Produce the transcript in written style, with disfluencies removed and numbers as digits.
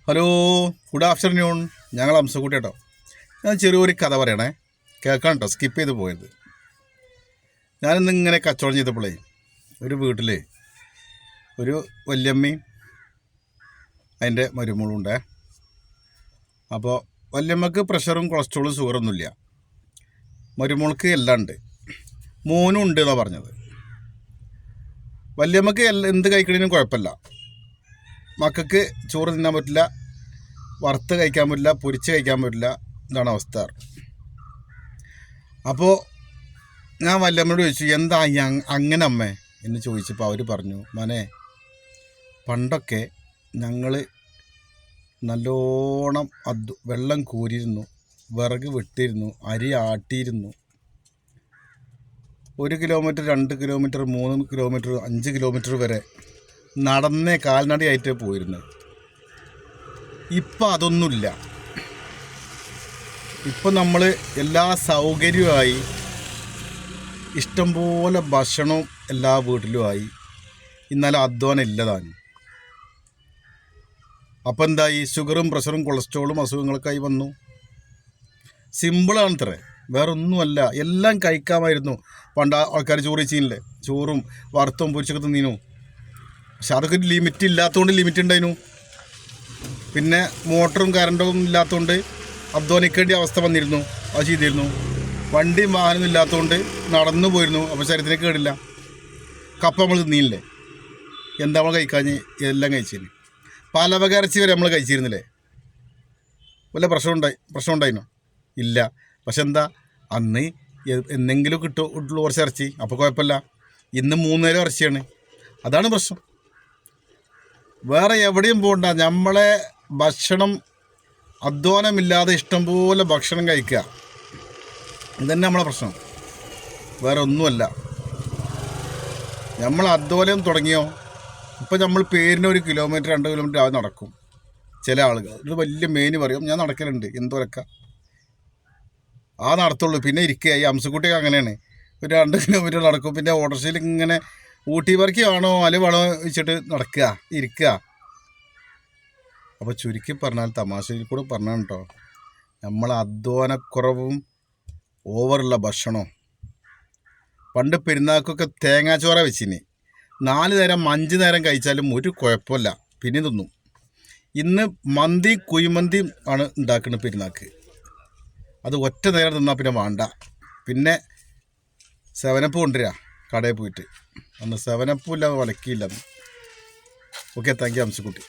Hello, good afternoon. ഞങ്ങൾ അംസക്കുട്ടി കേട്ടോ. ഞാൻ ചെറിയൊരു കഥ പറയണേ, കേൾക്കാൻ കേട്ടോ, സ്കിപ്പ് ചെയ്ത് പോയത്. ഞാനിന്നിങ്ങനെ കച്ചവടം ചെയ്തപ്പോഴേ ഒരു വീട്ടിൽ ഒരു വല്യമ്മയും അതിൻ്റെ മരുമോളും ഉണ്ടേ. അപ്പോൾ വല്യമ്മക്ക് പ്രഷറും കൊളസ്ട്രോളും ഷുഗറൊന്നുമില്ല, മരുമോൾക്ക് എല്ലാം ഉണ്ട്, മോനും ഉണ്ട് എന്നാണ് പറഞ്ഞത്. വല്യമ്മക്ക് എന്ത് കഴിക്കണേനും കുഴപ്പമില്ല, മക്കൾക്ക് ചോറ് തിന്നാൻ പറ്റില്ല, വറുത്ത് കഴിക്കാൻ പറ്റില്ല, പൊരിച്ച് കഴിക്കാൻ പറ്റില്ല. ഇതാണ് അവസ്ഥ. അപ്പോൾ ഞാൻ വല്യമ്മയോട് ചോദിച്ചു, എന്താ അങ്ങനെ അമ്മേ എന്ന് ചോദിച്ചപ്പോൾ അവർ പറഞ്ഞു, മോനെ പണ്ടൊക്കെ ഞങ്ങൾ നല്ലോണം വെള്ളം കോരിയിരുന്നു, വിറക് വെട്ടിയിരുന്നു, അരി ആട്ടിയിരുന്നു. 1 കിലോമീറ്റർ, 2 കിലോമീറ്റർ, 3 കിലോമീറ്റർ, 5 കിലോമീറ്റർ വരെ നടന്നേ കാൽനടയായിട്ട് പോയിരുന്നത്. ഇപ്പം അതൊന്നുമില്ല. ഇപ്പം നമ്മൾ എല്ലാ സൗകര്യവുമായി, ഇഷ്ടംപോലെ ഭക്ഷണവും എല്ലാ വീട്ടിലുമായി. ഇന്നലെ അധ്വാനം ഇല്ലതാനും. അപ്പം എന്തായി? ഷുഗറും പ്രഷറും കൊളസ്ട്രോളും അസുഖങ്ങളൊക്കെ ആയി വന്നു. സിമ്പിളാണ് ഇത്രേ, വേറൊന്നുമല്ല. എല്ലാം കഴിക്കാമായിരുന്നു. പണ്ട് ആൾക്കാർ ചോറ് വെച്ചില്ലേ, ചോറും വറുത്തും പൊരിച്ചൊക്കെ തിന്നീനു. പക്ഷെ അതൊക്കെ ലിമിറ്റ് ഇല്ലാത്തതുകൊണ്ട് ലിമിറ്റ് ഉണ്ടായിരുന്നു. പിന്നെ മോട്ടറും കറണ്ടും ഇല്ലാത്തതുകൊണ്ട് അധ്വാനിക്കേണ്ട അവസ്ഥ വന്നിരുന്നു, അത് ചെയ്തിരുന്നു. വണ്ടിയും വാഹനമൊന്നും ഇല്ലാത്തതുകൊണ്ട് നടന്നു പോയിരുന്നു, അപ്പോൾ ശരീരത്തിന് കേടില്ല. കപ്പ നമ്മൾ തിന്നിയില്ലേ, എന്താ നമ്മൾ കഴിക്കാഞ്ഞ്? എല്ലാം കഴിച്ചിരുന്നു. പലവക ഇറച്ചി വരെ നമ്മൾ കഴിച്ചിരുന്നില്ലേ? വല്ല പ്രശ്നം ഉണ്ടായിരുന്നോ? ഇല്ല. പക്ഷെ എന്താ, അന്ന് എന്തെങ്കിലും കിട്ടുള്ളൂ കുറച്ച് ഇറച്ചി, അപ്പോൾ കുഴപ്പമില്ല. ഇന്ന് 3 നേരം ഇറച്ചിയാണ്, അതാണ് പ്രശ്നം. വേറെ എവിടെയും പോകണ്ട, നമ്മളെ ഭക്ഷണം അധ്വാനമില്ലാതെ ഇഷ്ടംപോലെ ഭക്ഷണം കഴിക്കുക, ഇതന്നെ നമ്മളെ പ്രശ്നം, വേറെ ഒന്നുമല്ല. നമ്മൾ അധ്വാനം തുടങ്ങിയോ, ഇപ്പം നമ്മൾ പേരിന് 1 കിലോമീറ്റർ 2 കിലോമീറ്റർ അത് നടക്കും. ചില ആളുകൾ ഇത് വലിയ മേനി പറയും, ഞാൻ നടക്കലുണ്ട് എന്തോരൊക്കെ ആ നടത്തുള്ളൂ. പിന്നെ ഇരിക്കുക. ഈ അംസക്കുട്ടിയൊക്കെ അങ്ങനെയാണ്, ഒരു 2 കിലോമീറ്റർ നടക്കും, പിന്നെ ഓട്ടോറിക്ഷയിൽ ഇങ്ങനെ ഊട്ടി പറക്കുകയാണോ അല വേണോ വെച്ചിട്ട് നടക്കുക, ഇരിക്കുക. അപ്പോൾ ചുരുക്കി പറഞ്ഞാൽ, തമാശയിൽ കൂടെ പറഞ്ഞാൽ കേട്ടോ, നമ്മൾ അധ്വാനക്കുറവും ഓവറുള്ള ഭക്ഷണവും. പണ്ട് പെരുന്നാൾക്കൊക്കെ തേങ്ങാച്ചോറ വെച്ചിന്, 4 നേരം 5 നേരം കഴിച്ചാലും ഒരു കുഴപ്പമില്ല, പിന്നെ തിന്നും. ഇന്ന് മന്തി കുഴിമന്തിയും ആണ് ഉണ്ടാക്കുന്നത് പെരുന്നാൾക്ക്. അത് ഒറ്റ നേരം തിന്നാൽ പിന്നെ വേണ്ട. പിന്നെ 7up കൊണ്ടുവരിക കടയിൽ പോയിട്ട്, അന്ന് 7up ഇല്ല, വലക്കിയില്ല. Okay, thank you Amsakutty.